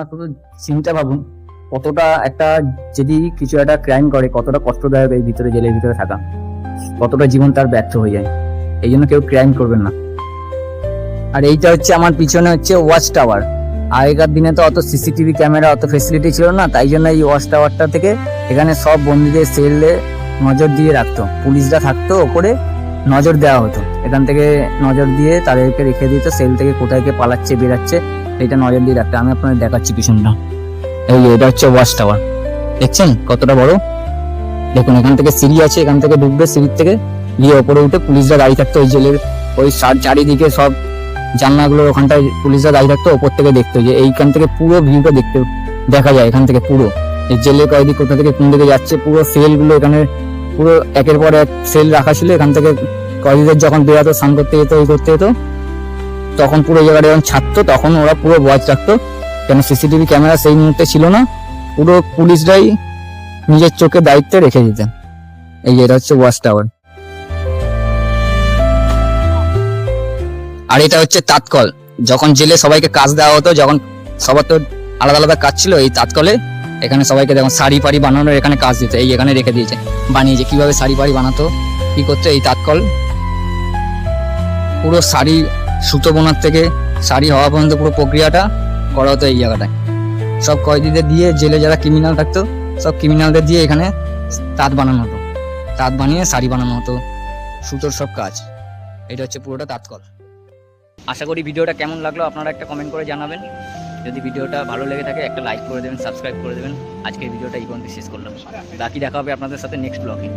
আপনারা শুধু চিন্তা ভাবুন কতটা একটা যদি কিছু একটা ক্রাইম করে কতটা কষ্টদায়ক এই ভিতরে জেলের ভিতরে থাকা, কতটা জীবন তার ব্যর্থ হয়ে যায়। এই জন্য কেউ ক্রাইম করবেন না। আর এইটা হচ্ছে আমার পিছনে হচ্ছে ওয়াচ টাওয়ার। আগেকার দিনে তো অত সিসিটিভি ক্যামেরা অত ফেসিলিটি ছিল না, তাই জন্য এই ওয়াচ টাওয়ারটা থেকে এখানে সব বন্দীদের সেলে নজর দিয়ে রাখতো, পুলিশরা থাকতো ওপরে, নজর দেওয়া হতো। এখান থেকে নজর দিয়ে তাদেরকে রেখে দিত, সেল থেকে কোথায় কে পালাচ্ছে বেরাচ্ছে এটা নজর দিয়ে রাখতো। আমি আপনাদের দেখাচ্ছি পিছনটা, এই এটা হচ্ছে ওয়াচ টাওয়ার, দেখছেন কতটা বড়। দেখুন এখান থেকে সিঁড়ি আছে, এখান থেকে ঢুকবে, সিঁড়ির থেকে গিয়ে ওপরে উঠে পুলিশরা দাঁড়িয়ে থাকতো। ওই জেলের ওই চারিদিকে সব জানলাগুলোর ওখানটায় পুলিশরা দাঁড়িয়ে থাকতো, ওপর থেকে দেখতো যে এইখান থেকে পুরো ভিউটা দেখা যায়। এখান থেকে পুরো এই জেলে কয়েদি কোথা থেকে কোন দিকে যাচ্ছে, পুরো সেলগুলো এখানে পুরো একের পর এক সেল রাখা ছিল। এখান থেকে কয়েদিদের যখন বেরাতো, স্নান করতে যেত, এই করতে যেত, তখন পুরো জায়গাটা যখন ছাড়তো তখন ওরা পুরো ওয়াচ রাখতো, কেন সিসিটিভি ক্যামেরা সেই মুহূর্তে ছিল না, পুরো পুলিশরাই নিজের চোখে দায়িত্বে রেখে দিতেন। এই এটা হচ্ছে ওয়াচ টাওয়ার। আর এটা হচ্ছে তাঁতকল, যখন জেলে সবাইকে কাজ দেওয়া হতো, যখন সবার তো আলাদা আলাদা কাজ ছিল, এই তাঁতকলে এখানে সবাইকে দেখুন শাড়ি ফাড়ি বানানোর এখানে কাজ দিত। এই এখানে রেখে দিয়েছে, বানিয়েছে কিভাবে শাড়ি ফাড়ি বানাতো, কি করতো। এই তাঁতকল পুরো শাড়ি সুতো বোনার থেকে শাড়ি হওয়া পর্যন্ত পুরো প্রক্রিয়াটা করা হতো এই জায়গাটায়। সব কয়েদিদের দিয়ে, জেলে যারা ক্রিমিনাল থাকতো সব ক্রিমিনালদের দিয়ে এখানে তাঁত বানানো হতো, তাঁত বানিয়ে শাড়ি বানানো হতো, সুতোর সব কাজ। এটা হচ্ছে পুরোটা তাঁতকল। আশা করি ভিডিওটা কেমন লাগলো আপনারা একটা কমেন্ট করে জানাবেন। যদি ভিডিওটা ভালো লেগে থাকে একটা লাইক করে দেবেন, সাবস্ক্রাইব করে দেবেন। আজকের ভিডিওটা এই পর্যন্ত শেষ করলাম, বাকি দেখা হবে আপনাদের সাথে নেক্সট ব্লগে।